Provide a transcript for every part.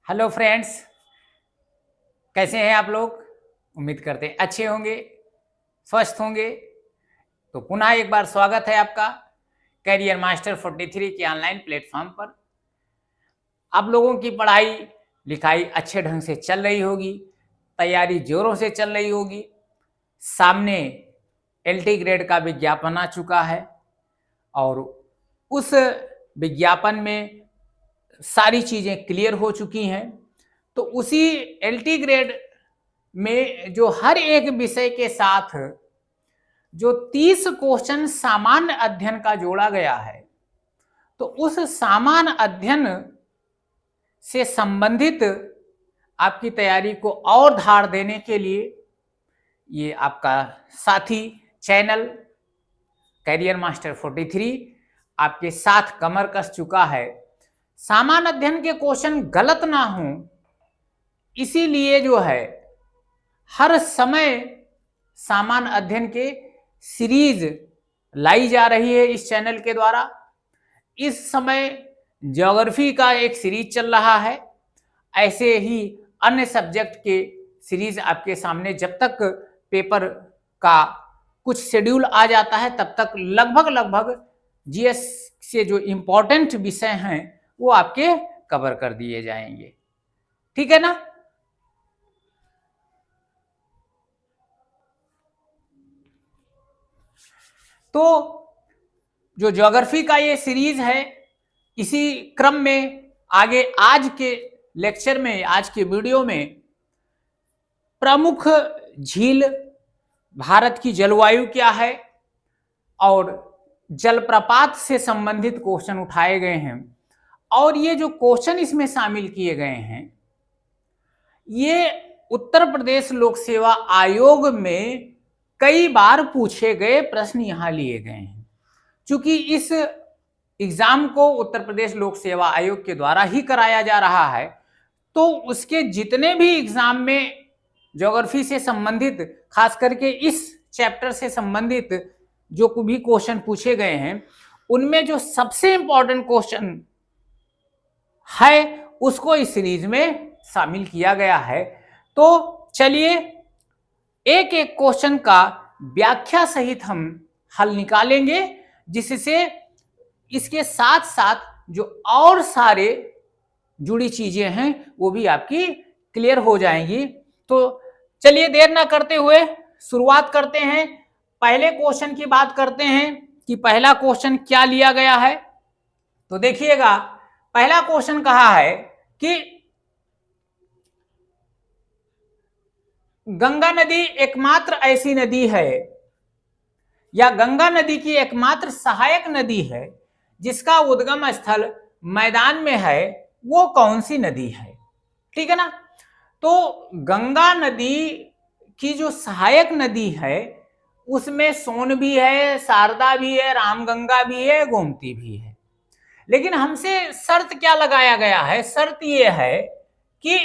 Hello friends, कैसे हैं आप लोग। उम्मीद करते हैं अच्छे होंगे, स्वस्थ होंगे। तो पुनः एक बार स्वागत है आपका करियर मास्टर 43 के ऑनलाइन प्लेटफॉर्म पर। आप लोगों की पढ़ाई लिखाई अच्छे ढंग से चल रही होगी, तैयारी जोरों से चल रही होगी। सामने एलटी ग्रेड का विज्ञापन आ चुका है और उस विज्ञापन में सारी चीज़ें क्लियर हो चुकी हैं। तो उसी एलटी ग्रेड में जो हर एक विषय के साथ जो 30 क्वेश्चन सामान्य अध्ययन का जोड़ा गया है, तो उस सामान्य अध्ययन से संबंधित आपकी तैयारी को और धार देने के लिए ये आपका साथी चैनल करियर मास्टर 43 आपके साथ कमर कस चुका है। सामान्य अध्ययन के क्वेश्चन गलत ना हो, इसीलिए जो है हर समय सामान्य अध्ययन के सीरीज लाई जा रही है इस चैनल के द्वारा। इस समय ज्योग्राफी का एक सीरीज चल रहा है, ऐसे ही अन्य सब्जेक्ट के सीरीज आपके सामने जब तक पेपर का कुछ शेड्यूल आ जाता है तब तक लगभग जीएस से जो इम्पोर्टेंट विषय हैं वो आपके कवर कर दिए जाएंगे। ठीक है ना। तो जो ज्योग्राफी का ये सीरीज है, इसी क्रम में आगे आज के लेक्चर में, आज के वीडियो में प्रमुख झील, भारत की जलवायु क्या है और जलप्रपात से संबंधित क्वेश्चन उठाए गए हैं। और ये जो क्वेश्चन इसमें शामिल किए गए हैं, ये उत्तर प्रदेश लोक सेवा आयोग में कई बार पूछे गए प्रश्न यहां लिए गए हैं। क्योंकि इस एग्जाम को उत्तर प्रदेश लोक सेवा आयोग के द्वारा ही कराया जा रहा है, तो उसके जितने भी एग्जाम में ज्योग्राफी से संबंधित, खास करके इस चैप्टर से संबंधित जो भी क्वेश्चन पूछे गए हैं, उनमें जो सबसे इंपॉर्टेंट क्वेश्चन है उसको इस सीरीज में शामिल किया गया है। तो चलिए एक एक क्वेश्चन का व्याख्या सहित हम हल निकालेंगे, जिससे इसके साथ साथ जो और सारे जुड़ी चीजें हैं वो भी आपकी क्लियर हो जाएंगी। तो चलिए देर ना करते हुए शुरुआत करते हैं। पहले क्वेश्चन की बात करते हैं कि पहला क्वेश्चन क्या लिया गया है। तो देखिएगा, पहला क्वेश्चन कहा है कि गंगा नदी एकमात्र ऐसी नदी है या गंगा नदी की एकमात्र सहायक नदी है जिसका उद्गम स्थल मैदान में है, वो कौन सी नदी है। ठीक है ना। तो गंगा नदी की जो सहायक नदी है उसमें सोन भी है, शारदा भी है, रामगंगा भी है, गोमती भी है। लेकिन हमसे शर्त क्या लगाया गया है, शर्त यह है कि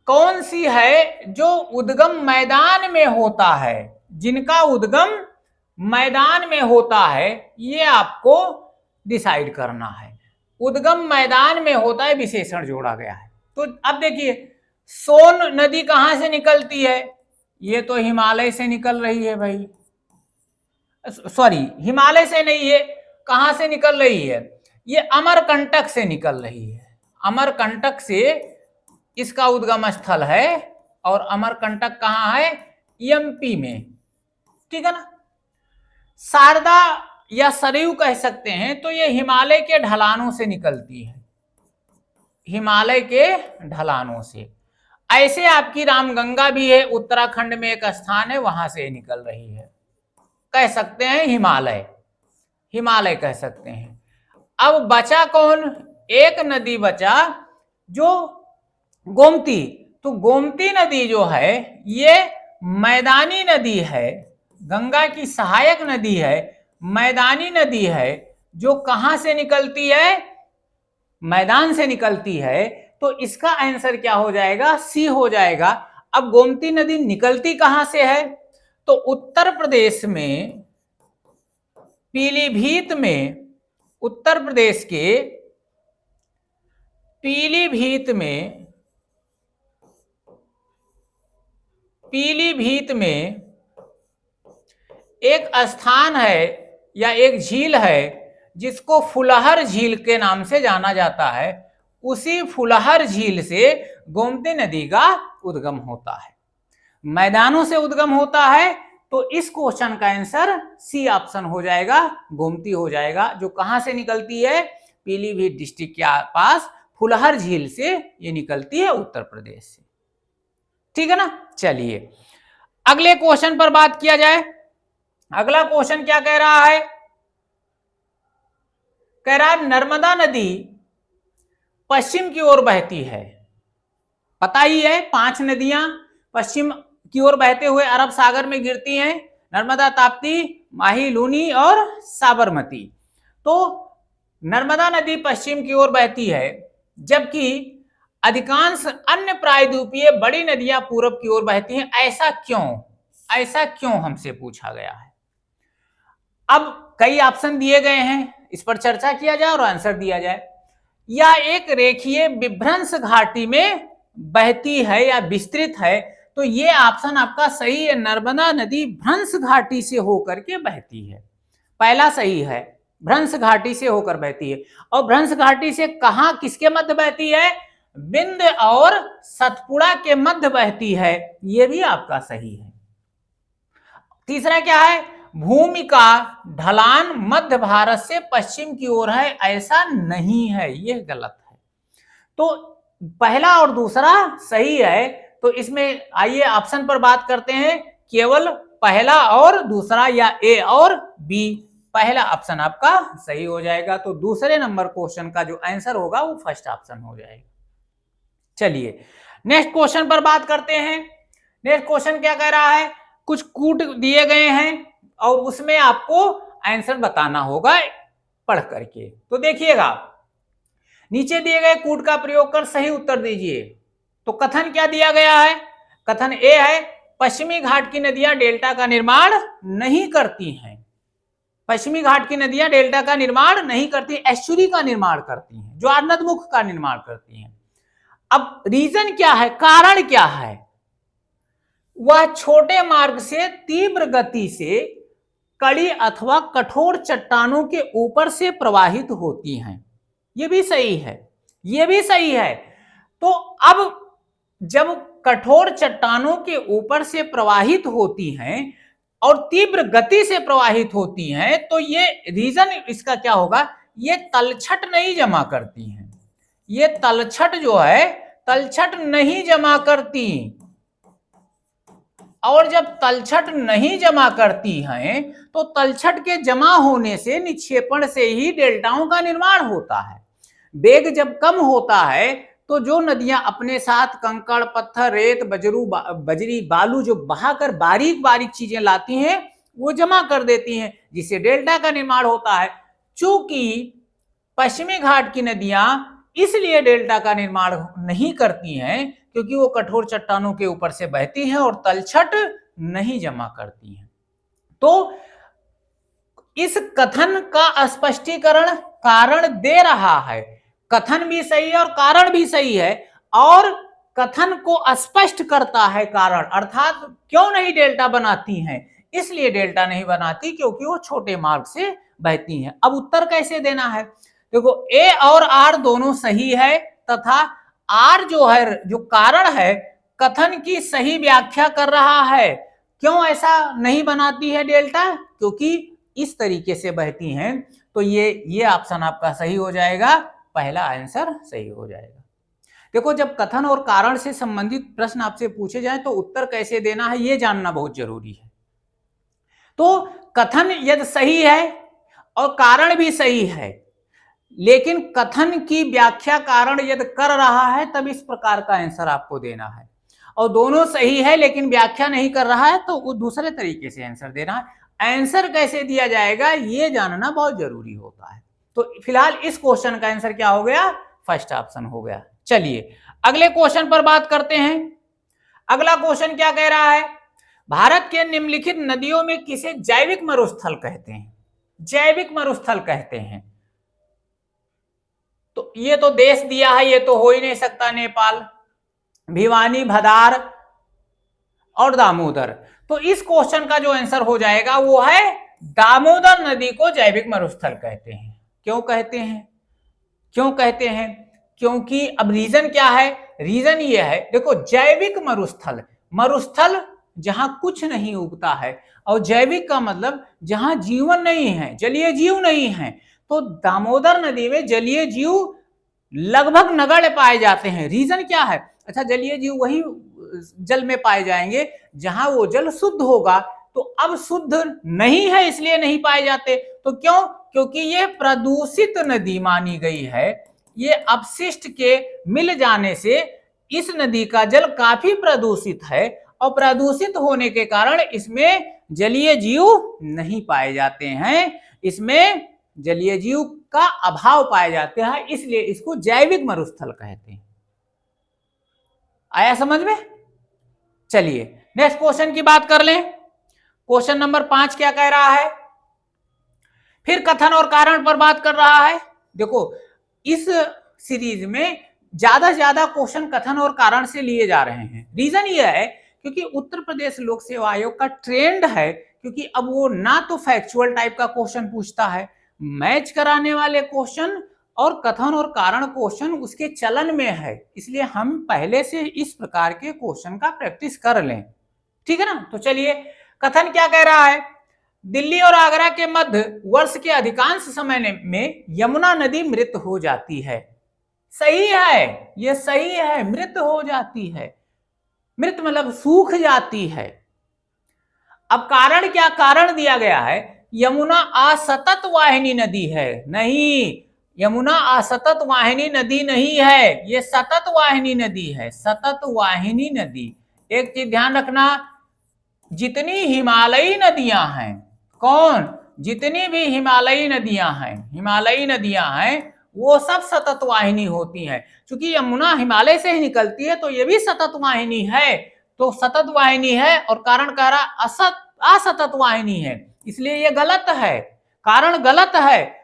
कौन सी है जो उद्गम मैदान में होता है, जिनका उद्गम मैदान में होता है, ये आपको डिसाइड करना है। उद्गम मैदान में होता है, विशेषण जोड़ा गया है। तो अब देखिए, सोन नदी कहां से निकलती है, ये तो हिमालय से निकल रही है भाई। सॉरी, हिमालय से नहीं है, कहां से निकल रही है, ये अमरकंटक से निकल रही है। अमरकंटक से इसका उद्गम स्थल है और अमरकंटक कहां है, एमपी में। ठीक है ना। शारदा या सरयू कह सकते हैं, तो ये हिमालय के ढलानों से निकलती है, हिमालय के ढलानों से। ऐसे आपकी रामगंगा भी है, उत्तराखंड में एक स्थान है, वहां से निकल रही है, कह सकते हैं हिमालय, हिमालय कह सकते हैं। अब बचा कौन, एक नदी बचा जो गोमती। तो गोमती नदी जो है ये मैदानी नदी है, गंगा की सहायक नदी है, मैदानी नदी है, जो कहां से निकलती है, मैदान से निकलती है। तो इसका आंसर क्या हो जाएगा, सी हो जाएगा। अब गोमती नदी निकलती कहां से है, तो उत्तर प्रदेश में, पीलीभीत में, उत्तर प्रदेश के पीलीभीत में एक स्थान है या एक झील है जिसको फुलहर झील के नाम से जाना जाता है। उसी फुलहर झील से गोमती नदी का उद्गम होता है। मैदानों से उद्गम होता है, तो इस क्वेश्चन का आंसर सी ऑप्शन हो जाएगा, गोमती हो जाएगा, जो कहां से निकलती है, पीलीभीत डिस्ट्रिक्ट के पास फुलहर झील से ये निकलती है, उत्तर प्रदेश से। ठीक है ना। चलिए अगले क्वेश्चन पर बात किया जाए। अगला क्वेश्चन क्या कह रहा है, कह रहा है नर्मदा नदी पश्चिम की ओर बहती है। पता ही है 5 नदियां पश्चिम की ओर बहते हुए अरब सागर में गिरती हैं, नर्मदा, ताप्ती, माही, लूनी और साबरमती। तो नर्मदा नदी पश्चिम की ओर बहती है, जबकि अधिकांश अन्य प्रायद्वीपीय बड़ी नदियां पूरब की ओर बहती हैं। ऐसा क्यों हमसे पूछा गया है। अब कई ऑप्शन दिए गए हैं, इस पर चर्चा किया जाए और आंसर दिया जाए। या एक रेखीय विभ्रंश घाटी में बहती है या विस्तृत है, तो ये ऑप्शन आपका सही है, नर्मदा नदी भ्रंश घाटी से होकर के बहती है। पहला सही है, भ्रंश घाटी से होकर बहती है। और भ्रंश घाटी से कहां, किसके मध्य बहती है, विंध्य और सतपुड़ा के मध्य बहती है, ये भी आपका सही है। तीसरा क्या है, भूमि का ढलान मध्य भारत से पश्चिम की ओर है, ऐसा नहीं है, यह गलत है। तो पहला और दूसरा सही है। तो इसमें आइए ऑप्शन पर बात करते हैं, केवल पहला और दूसरा या ए और बी। पहला ऑप्शन आपका सही हो जाएगा, तो दूसरे नंबर क्वेश्चन का जो आंसर होगा वो फर्स्ट ऑप्शन हो जाएगा। चलिए नेक्स्ट क्वेश्चन पर बात करते हैं। नेक्स्ट क्वेश्चन क्या कह रहा है, कुछ कूट दिए गए हैं और उसमें आपको आंसर बताना होगा पढ़ करके। तो देखिएगा, नीचे दिए गए कूट का प्रयोग कर सही उत्तर दीजिए। तो कथन क्या दिया गया है, कथन ए है, पश्चिमी घाट की नदियां डेल्टा का निर्माण नहीं करती हैं। पश्चिमी घाट की नदियां डेल्टा का निर्माण नहीं करती, एस्चुरी का निर्माण करती हैं, ज्वारनदमुख का निर्माण करती हैं। अब रीजन क्या है, कारण क्या है, वह छोटे मार्ग से तीव्र गति से कड़ी अथवा कठोर चट्टानों के ऊपर से प्रवाहित होती हैं। ये भी सही है, ये भी सही है। तो अब जब कठोर चट्टानों के ऊपर से प्रवाहित होती हैं और तीव्र गति से प्रवाहित होती हैं, तो ये रीजन इसका क्या होगा, ये तलछट नहीं जमा करती हैं। ये तलछट जो है, तलछट नहीं जमा करती, और जब तलछट नहीं जमा करती हैं, तो तलछट के जमा होने से, निक्षेपण से ही डेल्टाओं का निर्माण होता है। वेग जब कम होता है, तो जो नदियां अपने साथ कंकड़, पत्थर, रेत, बजरी, बालू जो बहाकर बारीक बारीक चीजें लाती हैं, वो जमा कर देती हैं, जिससे डेल्टा का निर्माण होता है। चूंकि पश्चिमी घाट की नदियां इसलिए डेल्टा का निर्माण नहीं करती हैं, क्योंकि वो कठोर चट्टानों के ऊपर से बहती हैं और तलछट नहीं जमा करती हैं। तो इस कथन का स्पष्टीकरण कारण दे रहा है। कथन भी सही है और कारण भी सही है, और कथन को स्पष्ट करता है कारण, अर्थात क्यों नहीं डेल्टा बनाती हैं, इसलिए डेल्टा नहीं बनाती क्योंकि वो छोटे मार्ग से बहती हैं। अब उत्तर कैसे देना है, देखो ए और आर दोनों सही है, तथा आर जो है, जो कारण है, कथन की सही व्याख्या कर रहा है। क्यों ऐसा नहीं बनाती है डेल्टा, क्योंकि इस तरीके से बहती हैं। तो ये ऑप्शन आपका सही हो जाएगा, पहला आंसर सही हो जाएगा। देखो, जब कथन और कारण से संबंधित प्रश्न आपसे पूछे जाए तो उत्तर कैसे देना है, ये जानना बहुत जरूरी है। तो कथन यदि सही है और कारण भी सही है, लेकिन कथन की व्याख्या कारण यदि कर रहा है, तब इस प्रकार का आंसर आपको देना है। और दोनों सही है लेकिन व्याख्या नहीं कर रहा है, तो वो दूसरे तरीके से आंसर देना है। आंसर कैसे दिया जाएगा, ये जानना बहुत जरूरी होता है। तो फिलहाल इस क्वेश्चन का आंसर क्या हो गया, फर्स्ट ऑप्शन हो गया। चलिए अगले क्वेश्चन पर बात करते हैं। अगला क्वेश्चन क्या कह रहा है, भारत के निम्नलिखित नदियों में किसे जैविक मरुस्थल कहते हैं। जैविक मरुस्थल कहते हैं। तो ये तो देश दिया है, ये तो हो ही नहीं सकता नेपाल, भिवानी, भदार और दामोदर। तो इस क्वेश्चन का जो आंसर हो जाएगा वो है दामोदर नदी को जैविक मरुस्थल कहते हैं। क्यों कहते हैं? क्यों कहते हैं? क्योंकि अब रीजन क्या है? रीजन ये है, देखो जैविक मरुस्थल, मरुस्थल जहां कुछ नहीं उगता है, और जैविक का मतलब जहां जीवन नहीं है, जलीय जीव नहीं है। तो दामोदर नदी में जलीय जीव लगभग नगण्य पाए जाते हैं। रीजन क्या है? अच्छा, जलीय जीव वही जल में पाए जाएंगे जहां वो जल शुद्ध होगा, तो अब शुद्ध नहीं है इसलिए नहीं पाए जाते। तो क्यों? क्योंकि ये प्रदूषित नदी मानी गई है। ये अपशिष्ट के मिल जाने से इस नदी का जल काफी प्रदूषित है, और प्रदूषित होने के कारण इसमें जलीय जीव नहीं पाए जाते हैं, इसमें जलीय जीव का अभाव पाए जाते हैं, इसलिए इसको जैविक मरुस्थल कहते हैं। आया समझ में? चलिए नेक्स्ट क्वेश्चन की बात कर लें। क्वेश्चन नंबर 5 क्या कह रहा है? फिर कथन और कारण पर बात कर रहा है। देखो इस सीरीज में ज्यादा से ज्यादा क्वेश्चन कथन और कारण से लिए जा रहे हैं। रीजन ये है क्योंकि उत्तर प्रदेश लोक सेवा आयोग का ट्रेंड है, क्योंकि अब वो ना तो फैक्चुअल टाइप का क्वेश्चन पूछता है, मैच कराने वाले क्वेश्चन और कथन और कारण क्वेश्चन उसके चलन में है, इसलिए हम पहले से इस प्रकार के क्वेश्चन का प्रैक्टिस कर लें। ठीक है ना? तो चलिए कथन क्या कह रहा है? दिल्ली और आगरा के मध्य वर्ष के अधिकांश समय में यमुना नदी मृत हो जाती है। सही है, ये सही है, मृत हो जाती है। मृत मतलब सूख जाती है। अब कारण क्या? कारण दिया गया है यमुना असतत वाहिनी नदी है। नहीं, यमुना असतत वाहिनी नदी नहीं है, ये सतत वाहिनी नदी है, सतत वाहिनी नदी। एक चीज ध्यान रखना, जितनी हिमालयी नदियां हैं, कौन? जितनी भी हिमालयी नदियां हैं वो सब सतत वाहिनी होती हैं। क्योंकि यमुना हिमालय से ही निकलती है तो ये भी सतत वाहिनी है, तो सतत वाहिनी है। और कारण कह रहा असतत वाहिनी है, इसलिए ये गलत है, कारण गलत है।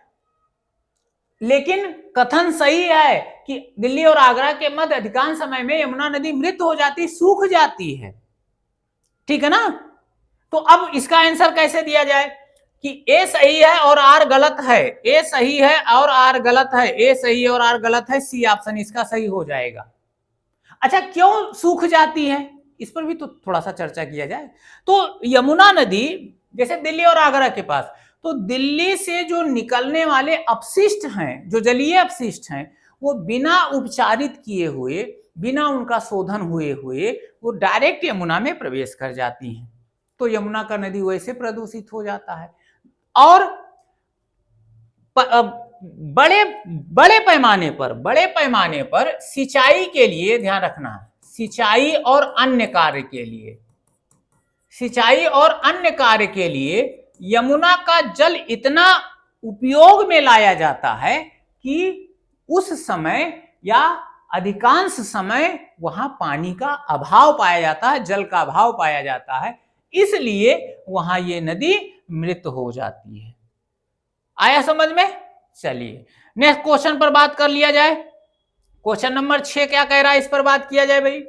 लेकिन कथन सही है कि दिल्ली और आगरा के मध्य अधिकांश समय में यमुना नदी मृत हो जाती, सूख जाती है। ठीक है ना? तो अब इसका आंसर कैसे दिया जाए कि ए सही है और आर गलत है, ए सही है और आर गलत है, ए सही है और आर गलत है, सी ऑप्शन इसका सही हो जाएगा। अच्छा, क्यों सूख जाती है इस पर भी तो थोड़ा सा चर्चा किया जाए। तो यमुना नदी जैसे दिल्ली और आगरा के पास, तो दिल्ली से जो निकलने वाले अपशिष्ट हैं, जो जलीय अपशिष्ट हैं, वो बिना उपचारित किए हुए, बिना उनका शोधन हुए वो डायरेक्ट यमुना में प्रवेश कर जाती हैं। तो यमुना का नदी वैसे प्रदूषित हो जाता है। और बड़े पैमाने पर सिंचाई के लिए, ध्यान रखना, सिंचाई और अन्य कार्य के लिए यमुना का जल इतना उपयोग में लाया जाता है कि उस समय या अधिकांश समय वहां पानी का अभाव पाया जाता है, जल का अभाव पाया जाता है, इसलिए वहां ये नदी मृत हो जाती है। आया समझ में? चलिए नेक्स्ट क्वेश्चन पर बात कर लिया जाए। क्वेश्चन नंबर 6 क्या कह रहा है, इस पर बात किया जाए भाई।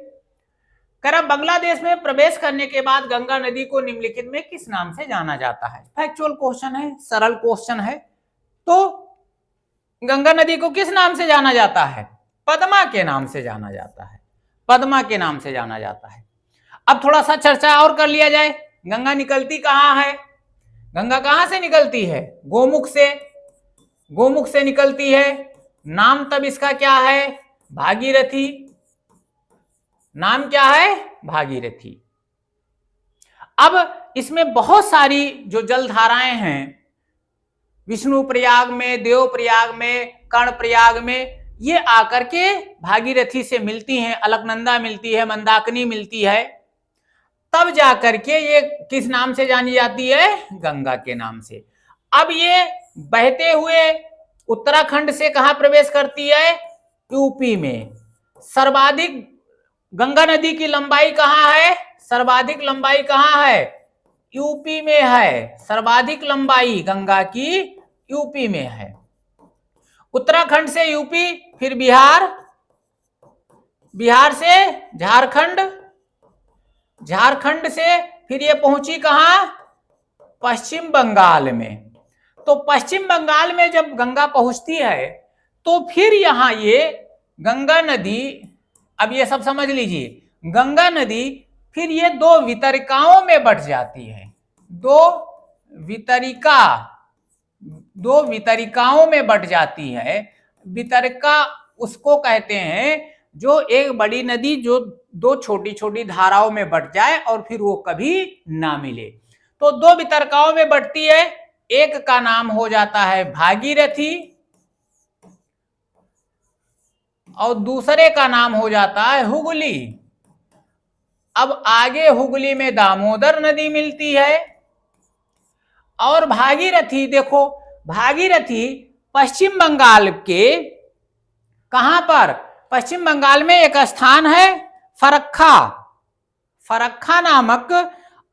कह रहा बांग्लादेश में प्रवेश करने के बाद गंगा नदी को निम्नलिखित में किस नाम से जाना जाता है? फैक्चुअल क्वेश्चन है, सरल क्वेश्चन है। तो गंगा नदी को किस नाम से जाना जाता है? पद्मा के नाम से जाना जाता है, पद्मा के नाम से जाना जाता है। अब थोड़ा सा चर्चा और कर लिया जाए। गंगा निकलती कहां है? गंगा कहां से निकलती है? गोमुख से, गोमुख से निकलती है। नाम तब इसका क्या है? भागीरथी। नाम क्या है? भागीरथी। अब इसमें बहुत सारी जो जलधाराएं हैं, विष्णु प्रयाग में, देव प्रयाग में, कर्ण प्रयाग में, ये आकर के भागीरथी से मिलती हैं। अलकनंदा मिलती है, मंदाकिनी मिलती है, तब जाकर के ये किस नाम से जानी जाती है? गंगा के नाम से। अब ये बहते हुए उत्तराखंड से कहां प्रवेश करती है? यूपी में। सर्वाधिक गंगा नदी की लंबाई कहां है? सर्वाधिक लंबाई कहां है? यूपी में है। सर्वाधिक लंबाई गंगा की यूपी में है। उत्तराखंड से यूपी, फिर बिहार, बिहार से झारखंड, झारखंड से फिर ये पहुंची कहां? पश्चिम बंगाल में। तो पश्चिम बंगाल में जब गंगा पहुंचती है तो फिर यहां ये गंगा नदी, अब ये सब समझ लीजिए, गंगा नदी फिर ये दो वितरिकाओं में बट जाती है। दो वितरिकाओं में बट जाती है। वितरिका उसको कहते हैं जो एक बड़ी नदी जो दो छोटी छोटी धाराओं में बट जाए और फिर वो कभी ना मिले। तो दो वितरकाओं में बटती है, एक का नाम हो जाता है भागीरथी और दूसरे का नाम हो जाता है हुगली। अब आगे हुगली में दामोदर नदी मिलती है और भागीरथी, देखो भागीरथी पश्चिम बंगाल के कहां पर? पश्चिम बंगाल में एक स्थान है फरक्का, फरक्का नामक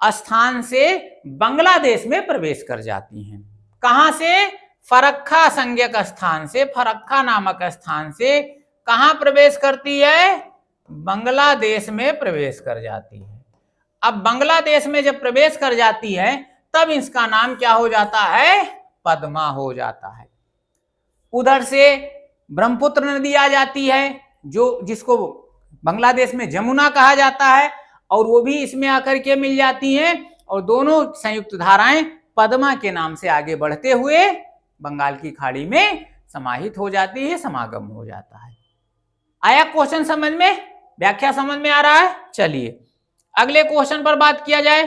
स्थान से बांग्लादेश में प्रवेश कर जाती हैं। कहां से? फरक्का संज्ञक स्थान से, फरक्का नामक स्थान से कहां प्रवेश करती है? बांग्लादेश में प्रवेश कर जाती है। अब बांग्लादेश में जब प्रवेश कर जाती है तब इसका नाम क्या हो जाता है? पद्मा हो जाता है। उधर से ब्रह्मपुत्र नदी आ जाती है जो जिसको बांग्लादेश में जमुना कहा जाता है और वो भी इसमें आकर के मिल जाती हैं और दोनों संयुक्त धाराएं पद्मा के नाम से आगे बढ़ते हुए बंगाल की खाड़ी में समाहित हो जाती है, समागम हो जाता है। आया क्वेश्चन समझ में? व्याख्या समझ में आ रहा है? चलिए अगले क्वेश्चन पर बात किया जाए।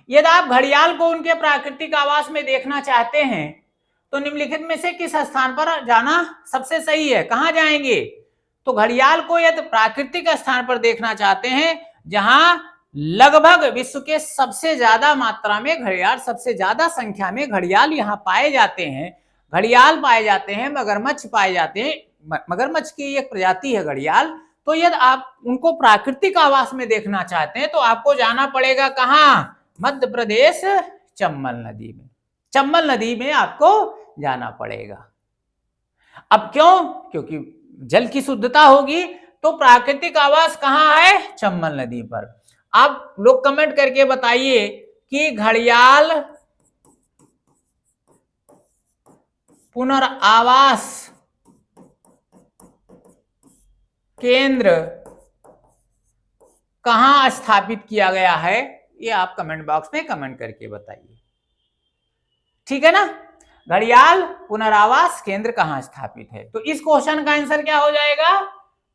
यदि आप घड़ियाल को उनके प्राकृतिक आवास में देखना चाहते हैं तो निम्नलिखित में से किस स्थान पर जाना सबसे सही है? कहां जाएंगे? तो घड़ियाल को यदि प्राकृतिक स्थान पर देखना चाहते हैं जहां लगभग विश्व के सबसे ज्यादा मात्रा में घड़ियाल, सबसे ज्यादा संख्या में घड़ियाल यहां पाए जाते हैं, घड़ियाल पाए जाते हैं, मगरमच्छ पाए जाते हैं, मगरमच्छ की एक प्रजाति है घड़ियाल। तो यदि आप उनको प्राकृतिक आवास में देखना चाहते हैं तो आपको जाना पड़ेगा कहां? मध्य प्रदेश चंबल नदी में, चंबल नदी में आपको जाना पड़ेगा। अब क्यों? क्योंकि जल की शुद्धता होगी तो प्राकृतिक आवास कहां है? चंबल नदी पर। आप लोग कमेंट करके बताइए कि घड़ियाल पुनर्वास केंद्र कहां स्थापित किया गया है? ये आप कमेंट बॉक्स में कमेंट करके बताइए, ठीक है ना। घड़ियाल पुनरावास केंद्र कहां स्थापित है? तो इस क्वेश्चन का आंसर क्या हो जाएगा?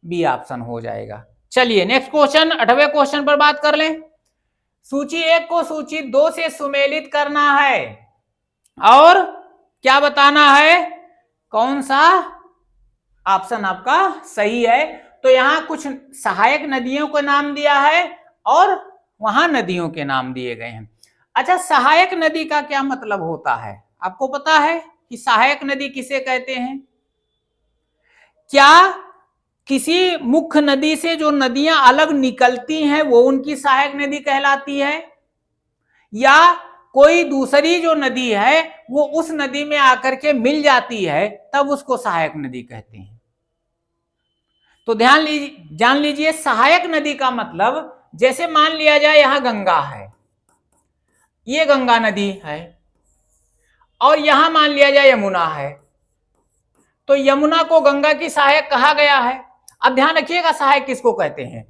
बी ऑप्शन हो जाएगा। चलिए नेक्स्ट क्वेश्चन, 8वें क्वेश्चन पर बात कर लें। सूची 1 को सूची 2 से सुमेलित करना है और क्या बताना है? कौन सा ऑप्शन आपका सही है? तो यहां कुछ सहायक नदियों को नाम दिया है और वहां नदियों के नाम दिए गए हैं। अच्छा, सहायक नदी का क्या मतलब होता है? आपको पता है कि सहायक नदी किसे कहते हैं? क्या किसी मुख्य नदी से जो नदियां अलग निकलती हैं वो उनकी सहायक नदी कहलाती है, या कोई दूसरी जो नदी है वो उस नदी में आकर के मिल जाती है तब उसको सहायक नदी कहते हैं? तो जान लीजिए सहायक नदी का मतलब, जैसे मान लिया जाए यहां गंगा है, ये गंगा नदी है और यहां मान लिया जाए यमुना है, तो यमुना को गंगा की सहायक कहा गया है। अब ध्यान रखिएगा सहायक किसको कहते हैं?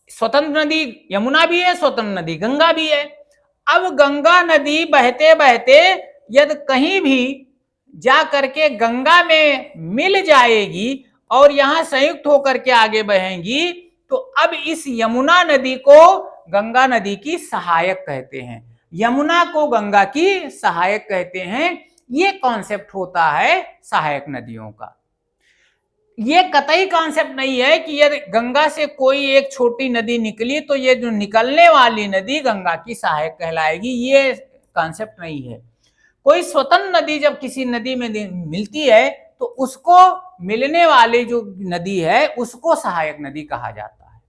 स्वतंत्र नदी यमुना भी है, स्वतंत्र नदी गंगा भी है। अब गंगा नदी बहते बहते यदि कहीं भी जा करके गंगा में मिल जाएगी और यहां संयुक्त होकर के आगे बहेंगी तो अब इस यमुना नदी को गंगा नदी की सहायक कहते हैं, यमुना को गंगा की सहायक कहते हैं। ये कॉन्सेप्ट होता है सहायक नदियों का। ये कतई कॉन्सेप्ट नहीं है कि यदि गंगा से कोई एक छोटी नदी निकली तो ये जो निकलने वाली नदी गंगा की सहायक कहलाएगी, ये कॉन्सेप्ट नहीं है। कोई स्वतंत्र नदी जब किसी नदी में मिलती है तो उसको मिलने वाली जो नदी है उसको सहायक नदी कहा जाता है।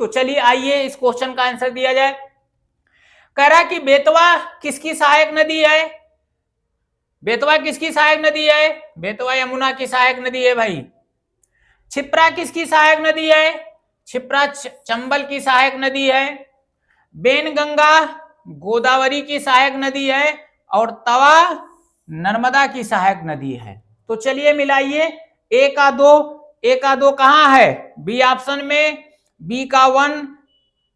तो चलिए आइए इस क्वेश्चन का आंसर दिया जाए। कह रहा कि बेतवा किसकी सहायक नदी है? बेतवा किसकी सहायक नदी है? बेतवा यमुना की सहायक नदी है भाई। क्षिप्रा किसकी सहायक नदी है? क्षिप्रा चंबल की सहायक नदी है। बेनगंगा गोदावरी की सहायक नदी है और तवा नर्मदा की सहायक नदी है। तो चलिए मिलाइए, ए का 2 कहां है? बी ऑप्शन में, बी का 1,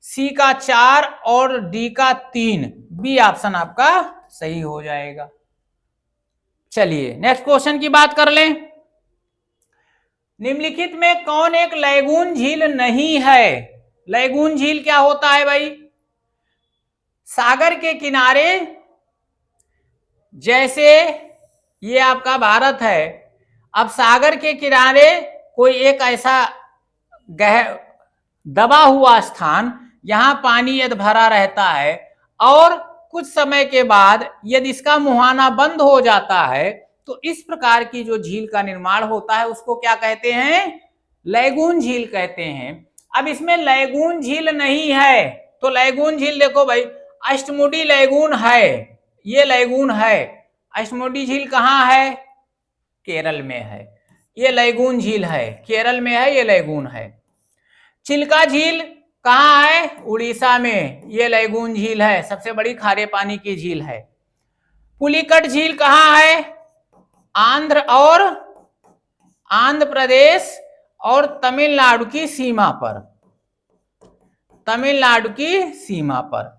सी का 4 और डी का 3। बी ऑप्शन आपका सही हो जाएगा। चलिए नेक्स्ट क्वेश्चन की बात कर लें। निम्नलिखित में कौन एक लैगून झील नहीं है? लैगून झील क्या होता है भाई? सागर के किनारे, जैसे ये आपका भारत है, अब सागर के किनारे कोई एक ऐसा दबा हुआ स्थान, यहां पानी यदि भरा रहता है और कुछ समय के बाद यदि इसका मुहाना बंद हो जाता है तो इस प्रकार की जो झील का निर्माण होता है उसको क्या कहते हैं? लैगून झील कहते हैं। अब इसमें लैगून झील नहीं है, तो लैगून झील देखो भाई, अष्टमुडी लैगून है, ये लैगून है। अष्टमुडी झील कहाँ है? केरल में है। ये लैगून झील है, केरल में है, ये लैगून है। चिल्का झील कहाँ है? उड़ीसा में, ये लैगून झील है, सबसे बड़ी खारे पानी की झील है। पुलिकट झील कहाँ है? आंध्र प्रदेश और तमिलनाडु की सीमा पर, तमिलनाडु की सीमा पर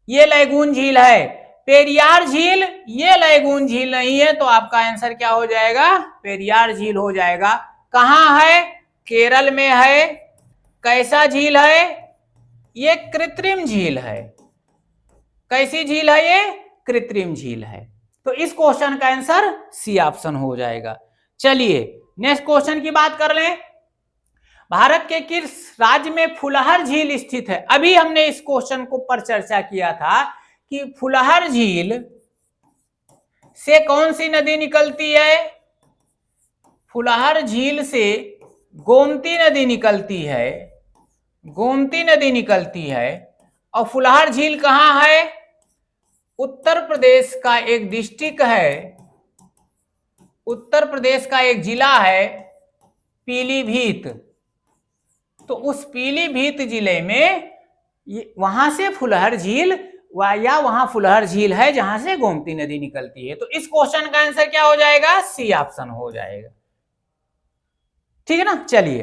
ये लैगून झील है। पेरियार झील ये लैगून झील नहीं है, तो आपका आंसर क्या हो जाएगा? पेरियार झील हो जाएगा। कहां है? केरल में है। कैसा झील है? ये कृत्रिम झील है। कैसी झील है ये? कृत्रिम झील है। तो इस क्वेश्चन का आंसर सी ऑप्शन हो जाएगा। चलिए नेक्स्ट क्वेश्चन की बात कर लें। भारत के किस राज्य में फुलहर झील स्थित है? अभी हमने इस क्वेश्चन को पर चर्चा किया था कि फुलहर झील से कौन सी नदी निकलती है? फुलहर झील से गोमती नदी निकलती है, गोमती नदी निकलती है। और फुलहर झील कहां है? उत्तर प्रदेश का एक डिस्ट्रिक्ट है, उत्तर प्रदेश का एक जिला है पीलीभीत। तो उस पीलीभीत जिले में वहां से फुलहर झील, या वहां फुलहर झील है जहां से गोमती नदी निकलती है। तो इस क्वेश्चन का आंसर क्या हो जाएगा? सी ऑप्शन हो जाएगा। ठीक है ना। चलिए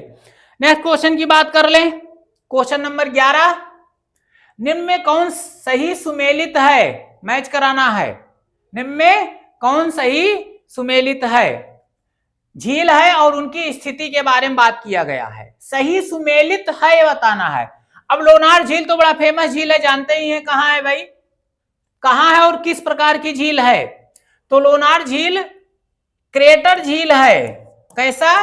नेक्स्ट क्वेश्चन की बात कर लें। क्वेश्चन नंबर 11, निम्न में कौन सही सुमेलित है? मैच कराना है। निम्न में कौन सही सुमेलित है? झील है और उनकी स्थिति के बारे में बात किया गया है। सही सुमेलित है बताना है। अब लोनार झील तो बड़ा फेमस झील है, जानते ही हैं। कहां है भाई? कहां है और किस प्रकार की झील है? तो लोनार झील क्रेटर झील है। कैसा?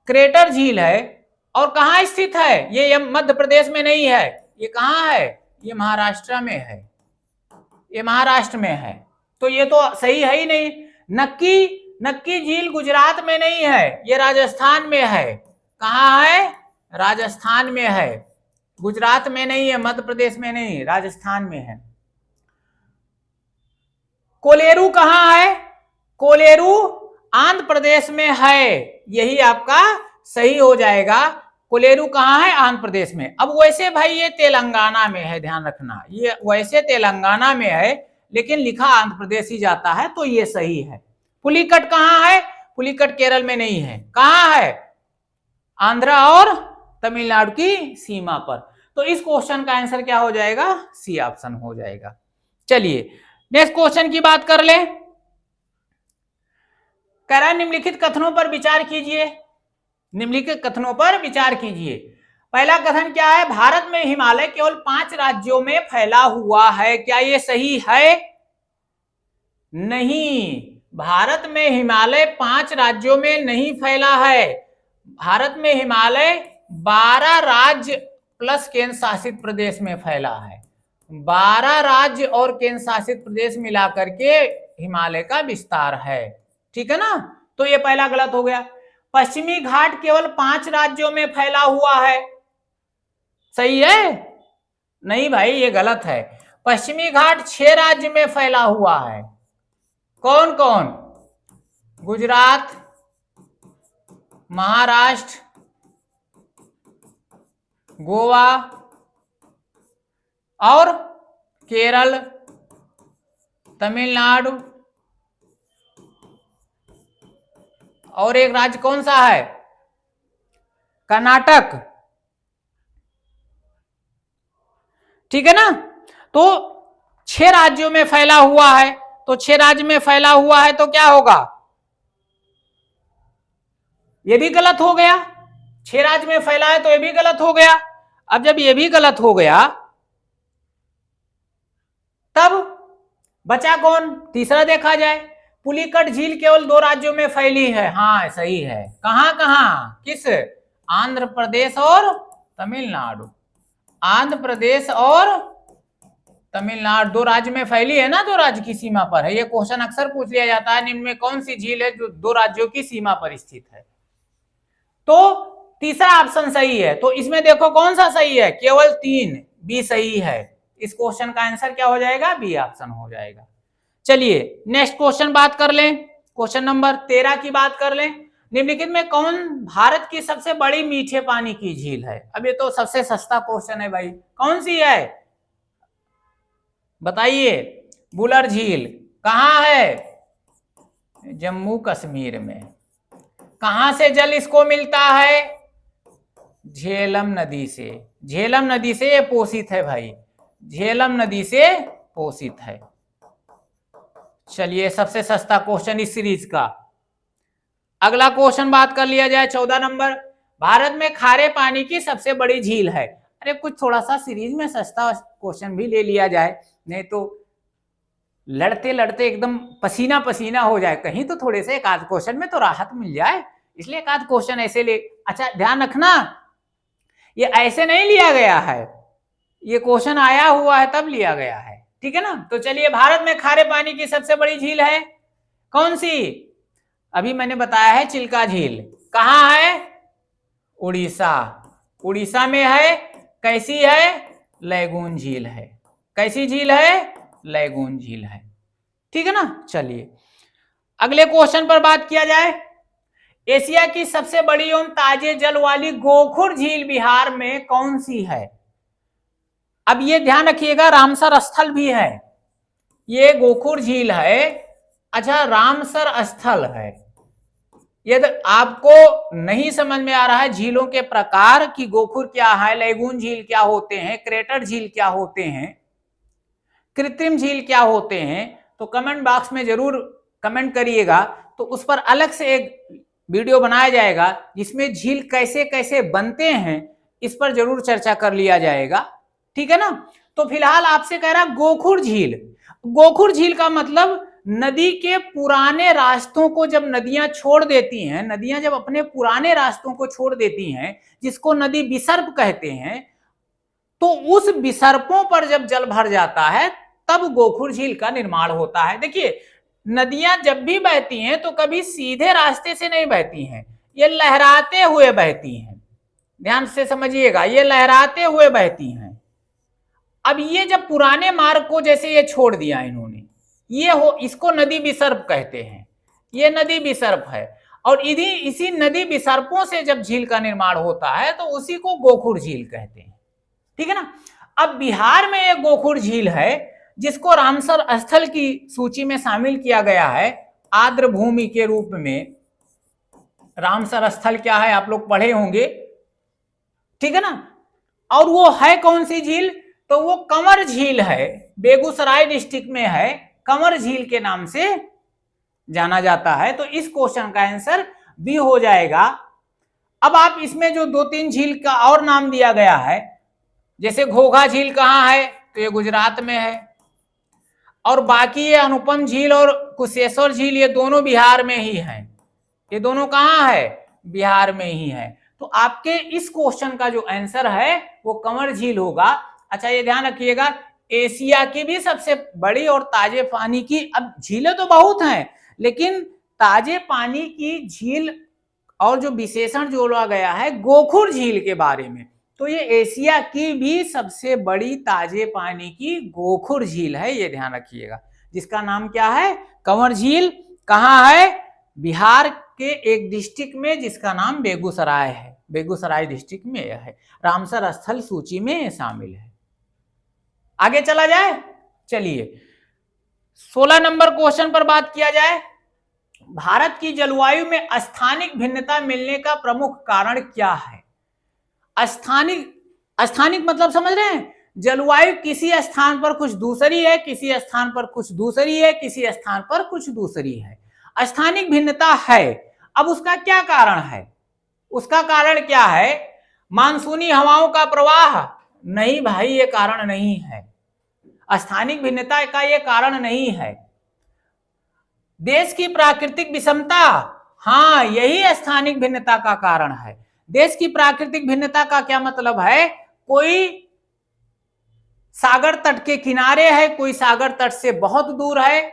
क्रेटर झील है। और कहां स्थित है? ये मध्य प्रदेश में नहीं है। ये कहां है? ये महाराष्ट्र में है, ये महाराष्ट्र में है। तो ये तो सही है ही नहीं। नक्की झील गुजरात में नहीं है, ये राजस्थान में है। कहां है? राजस्थान में है, गुजरात में नहीं है, मध्य प्रदेश में नहीं, राजस्थान में है। कोलेरू कहां है? कोलेरू आंध्र प्रदेश में है, यही आपका सही हो जाएगा। कोलेरू कहां है? आंध्र प्रदेश में। अब वैसे भाई ये तेलंगाना में है, ध्यान रखना, ये वैसे तेलंगाना में है लेकिन लिखा आंध्र प्रदेश ही जाता है, तो ये सही है। पुलिकट कहां है? पुलिकट केरल में नहीं है। कहां है? आंध्र और तमिलनाडु की सीमा पर। तो इस क्वेश्चन का आंसर क्या हो जाएगा? सी ऑप्शन हो जाएगा। चलिए नेक्स्ट क्वेश्चन की बात कर ले। कह रहा है निम्नलिखित कथनों पर विचार कीजिए, निम्नलिखित कथनों पर विचार कीजिए। पहला कथन क्या है? भारत में हिमालय केवल 5 राज्यों में फैला हुआ है। क्या ये सही है? नहीं, भारत में हिमालय 5 राज्यों में नहीं फैला है। भारत में हिमालय 12 राज्य प्लस केंद्र शासित प्रदेश में फैला है। 12 राज्य और केंद्र शासित प्रदेश मिलाकर के हिमालय का विस्तार है। ठीक है ना। तो ये पहला गलत हो गया। पश्चिमी घाट केवल 5 राज्यों में फैला हुआ है। सही है? नहीं भाई, ये गलत है। पश्चिमी घाट 6 राज्य में फैला हुआ है। कौन कौन? गुजरात, महाराष्ट्र, गोवा और केरल, तमिलनाडु और एक राज्य कौन सा है? कर्नाटक। ठीक है ना? तो 6 राज्यों में फैला हुआ है, तो 6 राज्य में फैला हुआ है तो क्या होगा? ये भी गलत हो गया। 6 राज्य में फैला है तो ये भी गलत हो गया। अब जब ये भी गलत हो गया तब बचा कौन? तीसरा देखा जाए। पुलिकट झील केवल 2 राज्यों में फैली है। हाँ सही है। कहां कहां? किस? आंध्र प्रदेश और तमिलनाडु। आंध्र प्रदेश और तमिलनाडु 2 राज्य में फैली है ना, 2 राज्य की सीमा पर है। ये क्वेश्चन अक्सर पूछ लिया जाता है, निम्न में कौन सी झील है जो 2 राज्यों की सीमा पर स्थित है? तो तीसरा ऑप्शन सही है। तो इसमें देखो कौन सा सही है? केवल 3, बी सही है। इस क्वेश्चन का आंसर क्या हो जाएगा? बी ऑप्शन हो जाएगा। चलिए नेक्स्ट क्वेश्चन बात कर लें। क्वेश्चन नंबर 13 की बात कर लें। निम्नलिखित में कौन भारत की सबसे बड़ी मीठे पानी की झील है? अब ये तो सबसे सस्ता क्वेश्चन है भाई। कौन सी है बताइए? बुलर झील कहां है? जम्मू कश्मीर में। कहां से जल इसको मिलता है? झेलम नदी से। झेलम नदी से ये पोषित है भाई, झेलम नदी से पोषित है। चलिए सबसे सस्ता क्वेश्चन इस सीरीज का। अगला क्वेश्चन बात कर लिया जाए 14 नंबर। भारत में खारे पानी की सबसे बड़ी झील है। अरे कुछ थोड़ा सा सीरीज में सस्ता क्वेश्चन भी ले लिया जाए, नहीं तो लड़ते लड़ते एकदम पसीना पसीना हो जाए। कहीं तो थोड़े से एक आध क्वेश्चन में तो राहत मिल जाए, इसलिए एक आध क्वेश्चन ऐसे ले। अच्छा ध्यान रखना, ये ऐसे नहीं लिया गया है, ये क्वेश्चन आया हुआ है तब लिया गया है। ठीक है ना? तो चलिए, भारत में खारे पानी की सबसे बड़ी झील है कौन सी? अभी मैंने बताया है चिल्का झील। कहां है? उड़ीसा। उड़ीसा में है। कैसी है? लैगून झील है। कैसी झील है? लैगून झील है। ठीक है ना? चलिए अगले क्वेश्चन पर बात किया जाए। एशिया की सबसे बड़ी एवं ताजे जल वाली गोखुर झील बिहार में कौन सी है? अब ये ध्यान रखिएगा, रामसर स्थल भी है। ये गोखुर झील है। अच्छा रामसर स्थल है। यदि आपको नहीं समझ में आ रहा है झीलों के प्रकार कि गोखुर क्या है, लैगून झील क्या होते हैं, क्रेटर झील क्या होते हैं, कृत्रिम झील क्या होते हैं, तो कमेंट बॉक्स में जरूर कमेंट करिएगा। तो उस पर अलग से एक वीडियो बनाया जाएगा जिसमें झील कैसे कैसे बनते हैं इस पर जरूर चर्चा कर लिया जाएगा। ठीक है ना? तो फिलहाल आपसे कह रहा गोखुर झील। गोखुर झील का मतलब नदी के पुराने रास्तों को जब नदियां छोड़ देती हैं, नदियां जब अपने पुराने रास्तों को छोड़ देती हैं, जिसको नदी विसर्प कहते हैं, तो उस विसर्पों पर जब जल भर जाता है तब गोखुर झील का निर्माण होता है। देखिए नदियां जब भी बहती हैं तो कभी सीधे रास्ते से नहीं बहती हैं, ये लहराते हुए बहती हैं। ध्यान से समझिएगा, ये लहराते हुए बहती हैं। अब ये जब पुराने मार्ग को जैसे ये छोड़ दिया इन्होंने, ये हो इसको नदी विसर्प कहते हैं। ये नदी विसर्प है और इसी नदी विसर्पों से जब झील का निर्माण होता है तो उसी को गोखुर झील कहते हैं। ठीक है ना? अब बिहार में एक गोखुर झील है जिसको रामसर स्थल की सूची में शामिल किया गया है आर्द्र भूमि के रूप में। रामसर स्थल क्या है आप लोग पढ़े होंगे। ठीक है ना? और वो है कौन सी झील? तो वो कंवर झील है, बेगूसराय डिस्ट्रिक्ट में है, कंवर झील के नाम से जाना जाता है। तो इस क्वेश्चन का आंसर बी हो जाएगा। अब आप इसमें जो 2-3 झील का और नाम दिया गया है, जैसे घोघा झील कहाँ है? तो ये गुजरात में है। और बाकी ये अनुपम झील और कुशेश्वर झील ये दोनों बिहार में ही हैं। ये दोनों कहाँ है? बिहार में ही है। तो आपके इस क्वेश्चन का जो आंसर है वो कंवर झील होगा। अच्छा ये ध्यान रखिएगा, एशिया की भी सबसे बड़ी और ताजे पानी की, अब झीलें तो बहुत हैं लेकिन ताजे पानी की झील और जो विशेषण जोड़ा गया है गोखुर झील के बारे में, तो ये एशिया की भी सबसे बड़ी ताजे पानी की गोखुर झील है। ये ध्यान रखिएगा, जिसका नाम क्या है? कंवर झील। कहाँ है? बिहार के एक डिस्ट्रिक्ट में जिसका नाम बेगूसराय है, बेगूसराय डिस्ट्रिक्ट में यह है, रामसर स्थल सूची में शामिल है। आगे चला जाए, चलिए 16 नंबर क्वेश्चन पर बात किया जाए। भारत की जलवायु में स्थानिक भिन्नता मिलने का प्रमुख कारण क्या है? स्थानिक मतलब समझ रहे हैं, जलवायु किसी स्थान पर कुछ दूसरी है, किसी स्थान पर कुछ दूसरी है, किसी स्थान पर कुछ दूसरी है, स्थानिक भिन्नता है। अब उसका क्या कारण है? उसका कारण क्या है? मानसूनी हवाओं का प्रवाह? नहीं भाई, ये कारण नहीं है, स्थानिक भिन्नता का ये कारण नहीं है। देश की प्राकृतिक विषमता? हाँ, यही स्थानिक भिन्नता का कारण है। देश की प्राकृतिक भिन्नता का क्या मतलब है? कोई सागर तट के किनारे है, कोई सागर तट से बहुत दूर है,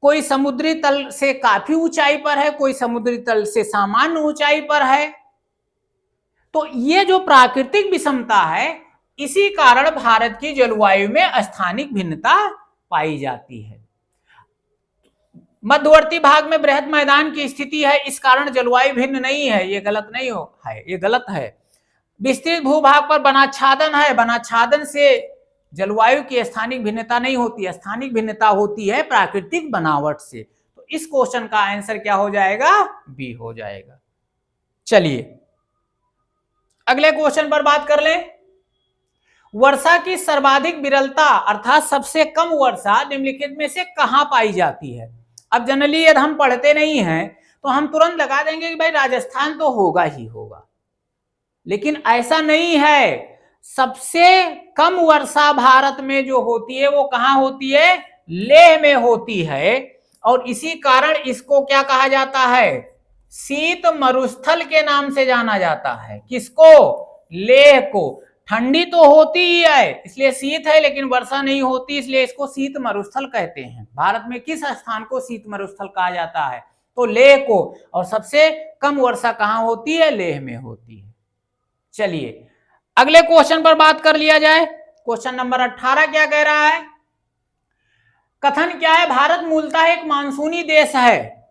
कोई समुद्री तल से काफी ऊंचाई पर है, कोई समुद्री तल से सामान्य ऊंचाई पर है। तो ये जो प्राकृतिक विषमता है, इसी कारण भारत की जलवायु में स्थानिक भिन्नता पाई जाती है। मध्यवर्ती भाग में बृहद मैदान की स्थिति है, इस कारण जलवायु भिन्न नहीं है, ये गलत नहीं है, ये गलत है। विस्तृत भूभाग पर वनाच्छादन है, वनाच्छादन से जलवायु की स्थानिक भिन्नता नहीं होती है, स्थानिक भिन्नता होती है प्राकृतिक बनावट से। तो इस क्वेश्चन का आंसर क्या हो जाएगा? बी हो जाएगा। चलिए अगले क्वेश्चन पर बात कर लें। वर्षा की सर्वाधिक विरलता अर्थात सबसे कम वर्षा निम्नलिखित में से कहां पाई जाती है? अब जनरली यदि हम पढ़ते नहीं हैं तो हम तुरंत लगा देंगे कि भाई राजस्थान तो होगा ही होगा, लेकिन ऐसा नहीं है। सबसे कम वर्षा भारत में जो होती है वो कहां होती है? लेह में होती है, और इसी कारण इसको क्या कहा जाता है? शीत मरुस्थल के नाम से जाना जाता है। किसको? लेह को। ठंडी तो होती ही है इसलिए शीत है, लेकिन वर्षा नहीं होती इसलिए इसको शीत मरुस्थल कहते हैं। भारत में किस स्थान को शीत मरुस्थल कहा जाता है? तो लेह को। और सबसे कम वर्षा कहां होती है? लेह में होती है। चलिए अगले क्वेश्चन पर बात कर लिया जाए। क्वेश्चन नंबर 18 क्या कह रहा है? कथन क्या है? भारत मूलतः एक मानसूनी देश है।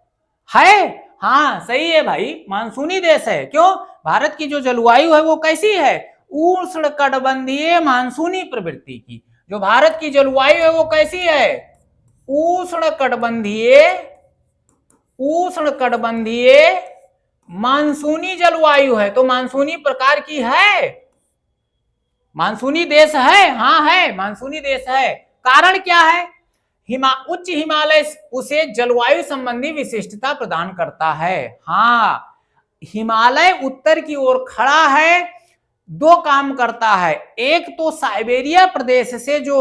हाँ सही है भाई, मानसूनी देश है। क्यों? भारत की जो जलवायु है वो कैसी है? उष्णकटिबंधीय मानसूनी प्रवृत्ति की। जो भारत की जलवायु है वो कैसी है? उष्णकटिबंधीय मानसूनी जलवायु है। तो मानसूनी प्रकार की है, मानसूनी देश है। हाँ है, मानसूनी देश है। कारण क्या है? उच्च हिमालय उसे जलवायु संबंधी विशिष्टता प्रदान करता है। हाँ, हिमालय उत्तर की ओर खड़ा है, दो काम करता है। एक तो साइबेरिया प्रदेश से जो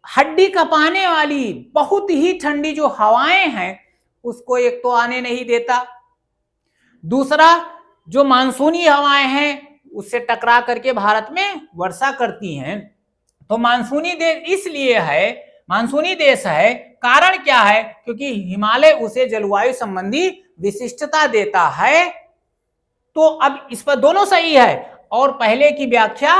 हड्डी कपाने वाली बहुत ही ठंडी जो हवाएं हैं उसको एक तो आने नहीं देता, दूसरा जो मानसूनी हवाएं हैं उससे टकरा करके भारत में वर्षा करती हैं। तो मानसूनी देश इसलिए है, मानसूनी देश है। कारण क्या है? क्योंकि हिमालय उसे जलवायु संबंधी विशिष्टता देता है। तो अब इस पर दोनों सही है, और पहले की व्याख्या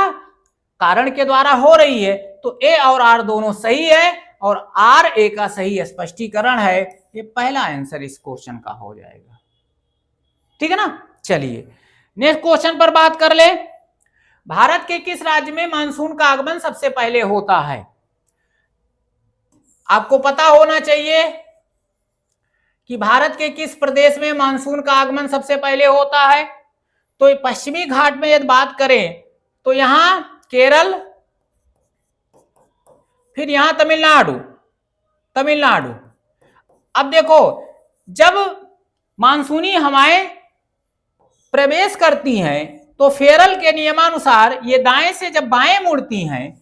कारण के द्वारा हो रही है, तो ए और आर दोनों सही है, और आर ए का सही स्पष्टीकरण है। ये पहला आंसर इस क्वेश्चन का हो जाएगा। ठीक है ना? चलिए नेक्स्ट क्वेश्चन पर बात कर ले। भारत के किस राज्य में मानसून का आगमन सबसे पहले होता है? आपको पता होना चाहिए कि भारत के किस प्रदेश में मानसून का आगमन सबसे पहले होता है। तो पश्चिमी घाट में यदि बात करें तो यहां केरल, फिर यहां तमिलनाडु। अब देखो, जब मानसूनी हवाएं प्रवेश करती हैं तो फेरल के नियमानुसार ये दाएं से जब बाएं मुड़ती हैं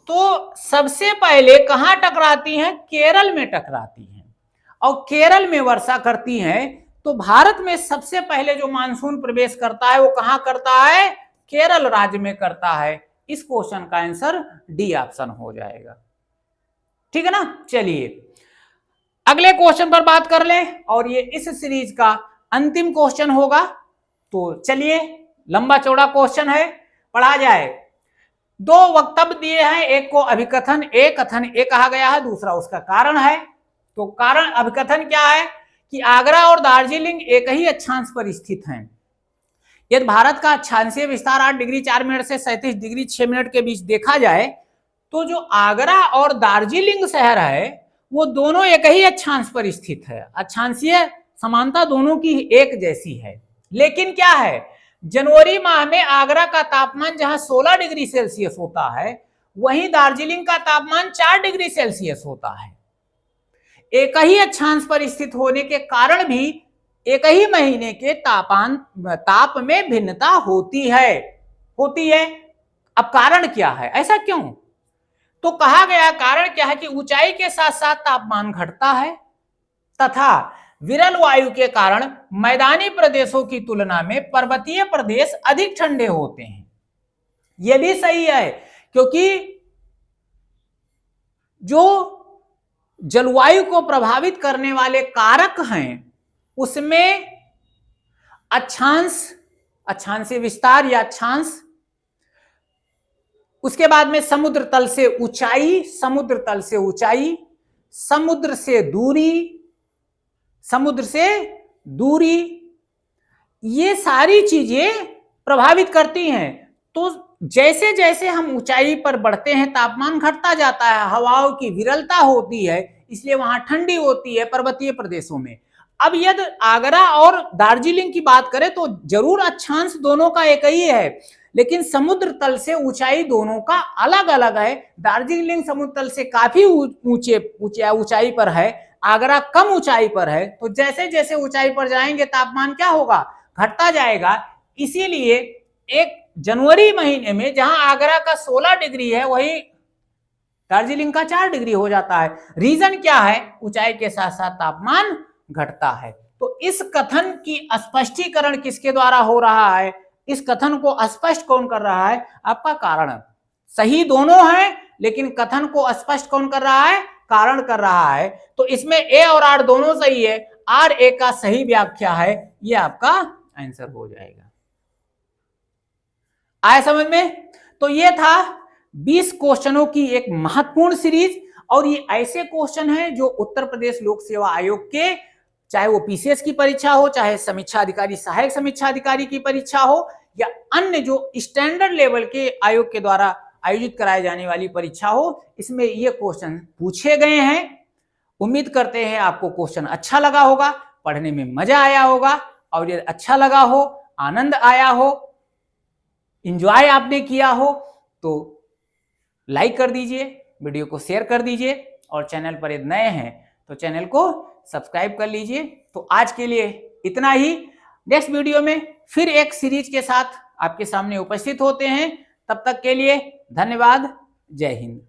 तो सबसे पहले कहां टकराती हैं? केरल में टकराती हैं, और केरल में वर्षा करती हैं। तो भारत में सबसे पहले जो मानसून प्रवेश करता है वो कहां करता है? केरल राज्य में करता है। इस क्वेश्चन का आंसर डी ऑप्शन हो जाएगा। ठीक है ना? चलिए अगले क्वेश्चन पर बात कर लें, और ये इस सीरीज का अंतिम क्वेश्चन होगा। तो चलिए, लंबा चौड़ा क्वेश्चन है, पढ़ा जाए। दो वक्तव्य दिए हैं, एक को अभिकथन ए, कथन ए कहा गया है, दूसरा उसका कारण है। तो कारण अभिकथन क्या है कि आगरा और दार्जिलिंग एक ही अक्षांश पर स्थित हैं। यदि भारत का अक्षांशीय विस्तार 8 डिग्री 4 मिनट से 37 डिग्री 6 मिनट के बीच देखा जाए तो जो आगरा और दार्जिलिंग शहर है वो दोनों एक ही अक्षांश पर स्थित है। अक्षांशीय समानता दोनों की एक जैसी है। लेकिन क्या है, जनवरी माह में आगरा का तापमान जहां 16 डिग्री सेल्सियस होता है वहीं दार्जिलिंग का तापमान 4 डिग्री सेल्सियस होता है। एक ही अक्षांश पर स्थित होने के कारण भी एक ही महीने के ताप में भिन्नता होती है। अब कारण क्या है, ऐसा क्यों? तो कहा गया कारण क्या है कि ऊंचाई के साथ साथ तापमान घटता है तथा विरल वायु के कारण मैदानी प्रदेशों की तुलना में पर्वतीय प्रदेश अधिक ठंडे होते हैं। यह भी सही है क्योंकि जो जलवायु को प्रभावित करने वाले कारक हैं उसमें अक्षांशीय विस्तार या अक्षांश, उसके बाद में समुद्र तल से ऊंचाई, समुद्र से दूरी, ये सारी चीजें प्रभावित करती हैं। तो जैसे जैसे हम ऊंचाई पर बढ़ते हैं तापमान घटता जाता है, हवाओं की विरलता होती है, इसलिए वहां ठंडी होती है पर्वतीय प्रदेशों में। अब यदि आगरा और दार्जिलिंग की बात करें तो जरूर अक्षांश दोनों का एक ही है, लेकिन समुद्र तल से ऊंचाई दोनों का अलग अलग है। दार्जिलिंग समुद्र तल से काफी ऊंचाई पर है, आगरा कम ऊंचाई पर है। तो जैसे जैसे ऊंचाई पर जाएंगे तापमान क्या होगा, घटता जाएगा। इसीलिए एक जनवरी महीने में जहां आगरा का 16 डिग्री है वही दार्जिलिंग का 4 डिग्री हो जाता है। रीजन क्या है, ऊंचाई के साथ साथ तापमान घटता है। तो इस कथन की स्पष्टीकरण किसके द्वारा हो रहा है, इस कथन को स्पष्ट कौन कर रहा है, आपका कारण। सही दोनों है लेकिन कथन को स्पष्ट कौन कर रहा है, कारण कर रहा है। तो इसमें ए और आर दोनों सही है, आर ए का सही व्याख्या है, ये आपका आंसर हो जाएगा। आया समझ में? तो ये था 20 क्वेश्चनों की एक महत्वपूर्ण सीरीज, और ये ऐसे क्वेश्चन हैं जो उत्तर प्रदेश लोक सेवा आयोग के, चाहे वो पीसीएस की परीक्षा हो, चाहे समीक्षा अधिकारी सहायक समीक्षा अधिकारी की परीक्षा हो, या अन्य जो स्टैंडर्ड लेवल के आयोग के द्वारा आयोजित कराई जाने वाली परीक्षा हो, इसमें ये क्वेश्चन पूछे गए हैं। उम्मीद करते हैं आपको क्वेश्चन अच्छा लगा होगा, पढ़ने में मजा आया होगा, और यदि अच्छा लगा हो, आनंद आया हो, एंजॉय आपने किया हो तो लाइक कर दीजिए, वीडियो को शेयर कर दीजिए, और चैनल पर यदि नए हैं तो चैनल को सब्सक्राइब कर लीजिए। तो आज के लिए इतना ही। नेक्स्ट वीडियो में फिर एक सीरीज के साथ आपके सामने उपस्थित होते हैं। तब तक के लिए धन्यवाद। जय हिंद।